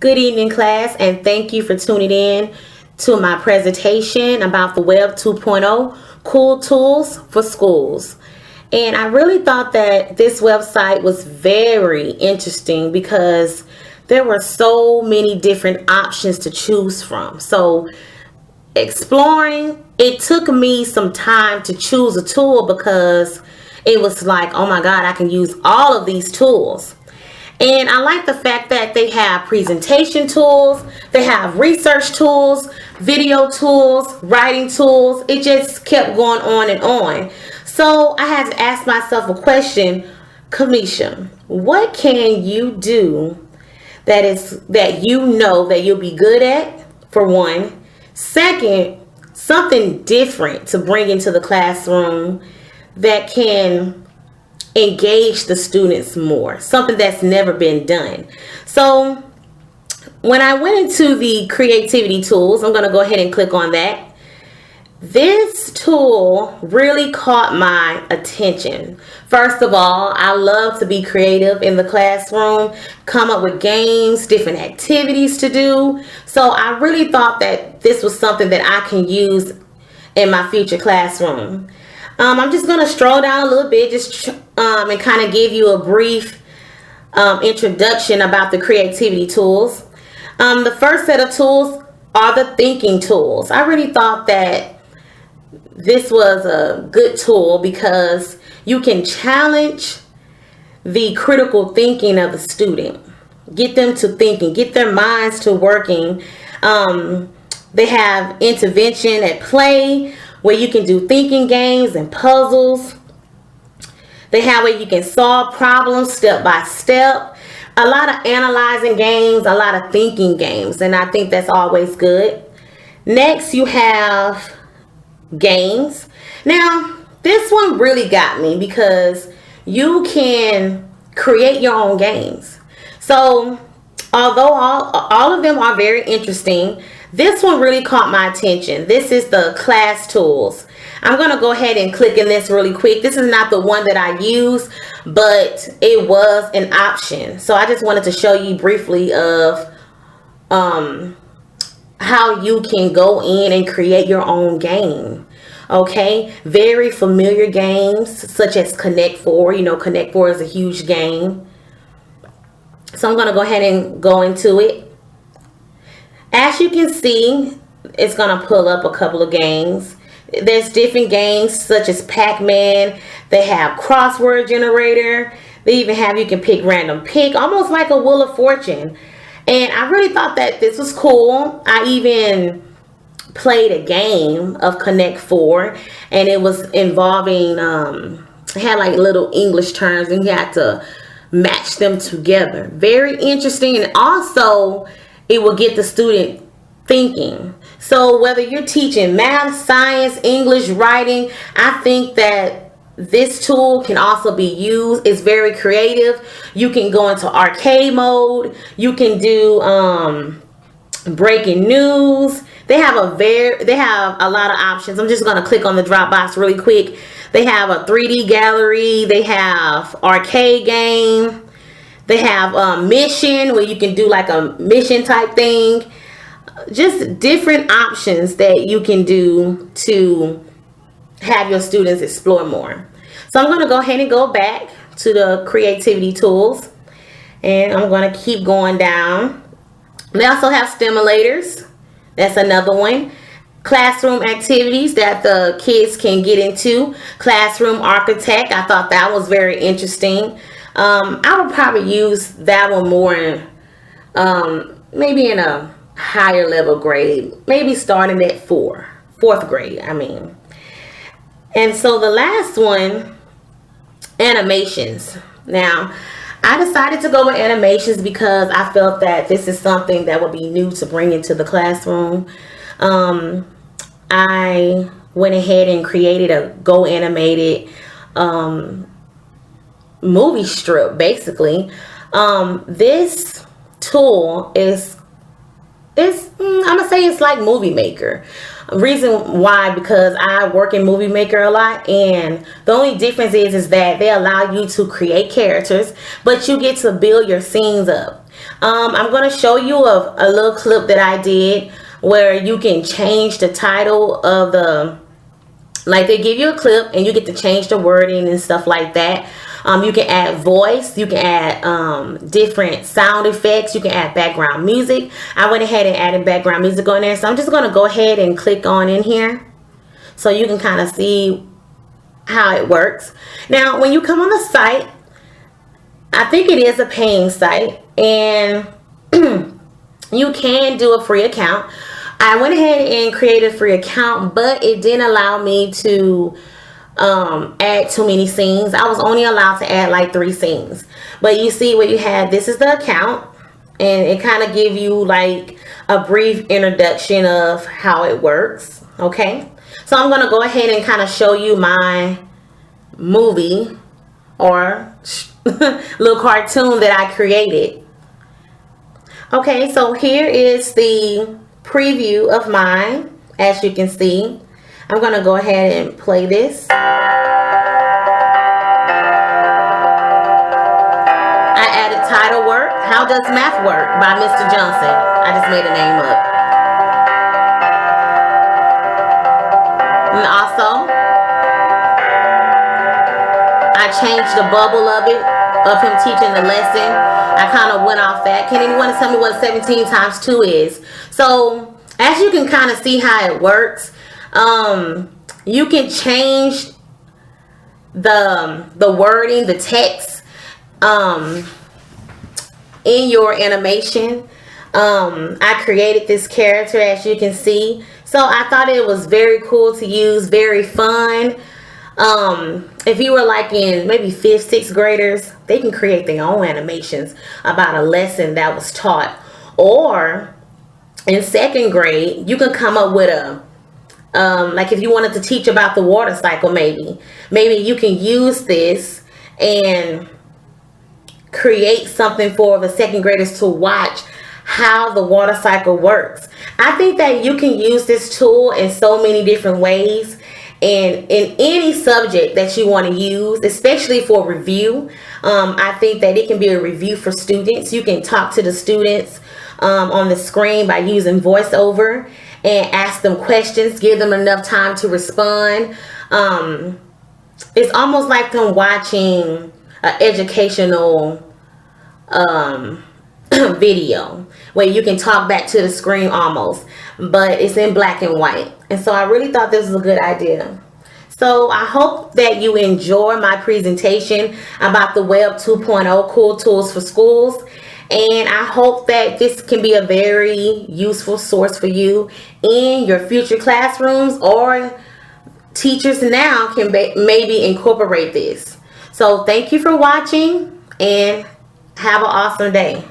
Good evening, class, and thank you for tuning in to my presentation about the Web 2.0 Cool Tools for Schools. And I really thought that this website was very interesting because there were so many different options to choose from. So, exploring, it took me some time to choose a tool because it was like, oh my God, I can use all of these tools. And I like the fact that they have presentation tools, they have research tools, video tools, writing tools. It just kept going on and on. So I had to ask myself a question, Kamisha, what can you do that you know that you'll be good at, for one? Second, something different to bring into the classroom that can engage the students more, something that's never been done. So when I went into the creativity tools, I'm going to go ahead and click on that. This tool really caught my attention. First of all, I love to be creative in the classroom, come up with games, different activities to do. So I really thought that this was something that I can use in my future classroom. I'm just going to stroll down a little bit and kind of give you a brief introduction about the creativity tools. The first set of tools are the thinking tools. I really thought that this was a good tool because you can challenge the critical thinking of the student. Get them to thinking, get their minds to working. They have intervention at play, where you can do thinking games and puzzles. They have where you can solve problems step by step. A lot of analyzing games, a lot of thinking games, and I think that's always good. Next, you have games. Now, this one really got me because you can create your own games. So, although all of them are very interesting, this one really caught my attention. This is the class tools. I'm going to go ahead and click in this really quick. This is not the one that I use, but it was an option. So I just wanted to show you briefly of how you can go in and create your own game. Okay, very familiar games such as Connect 4. You know, Connect 4 is a huge game. So I'm going to go ahead and go into it. As you can see, it's going to pull up a couple of games. There's different games such as Pac-Man. They have crossword generator. They even have you can pick random pick, almost like a Wheel of Fortune. And I really thought that this was cool. I even played a game of Connect 4, and it was involving, it had like little English terms, and you had to match them together. Very interesting, and also it will get the student thinking. So whether you're teaching math, science, English, writing, I think that this tool can also be used. It's very creative. You can go into arcade mode. You can do breaking news. They have a lot of options. I'm just going to click on the drop box really quick. They have a 3D gallery. They have arcade game. They have mission, where you can do like a mission type thing. Just different options that you can do to have your students explore more. So I'm going to go ahead and go back to the creativity tools, and I'm going to keep going down. They also have stimulators. That's another one. Classroom activities that the kids can get into. Classroom architect. I thought that was very interesting. I would probably use that one more maybe in a higher level grade, maybe starting at fourth grade, I mean. And so the last one, animations. Now, I decided to go with animations because I felt that this is something that would be new to bring into the classroom. I went ahead and created a Go Animated movie strip, basically. This tool I'm gonna say it's like Movie Maker. Reason why, because I work in Movie Maker a lot, and the only difference is that they allow you to create characters, but you get to build your scenes up. I'm going to show you a little clip that I did where you can change the title of the, like they give you a clip and you get to change the wording and stuff like that. You can add voice, you can add different sound effects, you can add background music. I went ahead and added background music on there, so I'm just going to go ahead and click on in here so you can kind of see how it works. Now when you come on the site, I think it is a paying site, and you can do a free account. I went ahead and created a free account, but it didn't allow me to add too many scenes. I was only allowed to add like 3 scenes. But you see what you have, this is the account, and it kind of give you like a brief introduction of how it works. Okay, so I'm going to go ahead and kind of show you my movie or little cartoon that I created. Okay, so here is the preview of mine. As you can see, I'm going to go ahead and play this. I added title work, How Does Math Work by Mr. Johnson. I just made a name up. And also, I changed the bubble of it, of him teaching the lesson. I kind of went off that. Can anyone tell me what 17 times 2 is? So, as you can kind of see how it works, you can change the wording, the text in your animation. I created this character, as you can see. So I thought it was very cool to use, very fun. If you were like in maybe 5th, 6th graders, they can create their own animations about a lesson that was taught. Or in 2nd grade, you can come up with a like if you wanted to teach about the water cycle, maybe you can use this and create something for the 2nd graders to watch how the water cycle works. I think that you can use this tool in so many different ways, and in any subject that you want to use, especially for review. I think that it can be a review for students. You can talk to the students on the screen by using voiceover and ask them questions, give them enough time to respond. It's almost like them watching an educational video where you can talk back to the screen almost, but it's in black and white. And so I really thought this was a good idea. So I hope that you enjoy my presentation about the Web 2.0 Cool Tools for Schools. And I hope that this can be a very useful source for you in your future classrooms, or teachers now can maybe incorporate this. So thank you for watching and have an awesome day.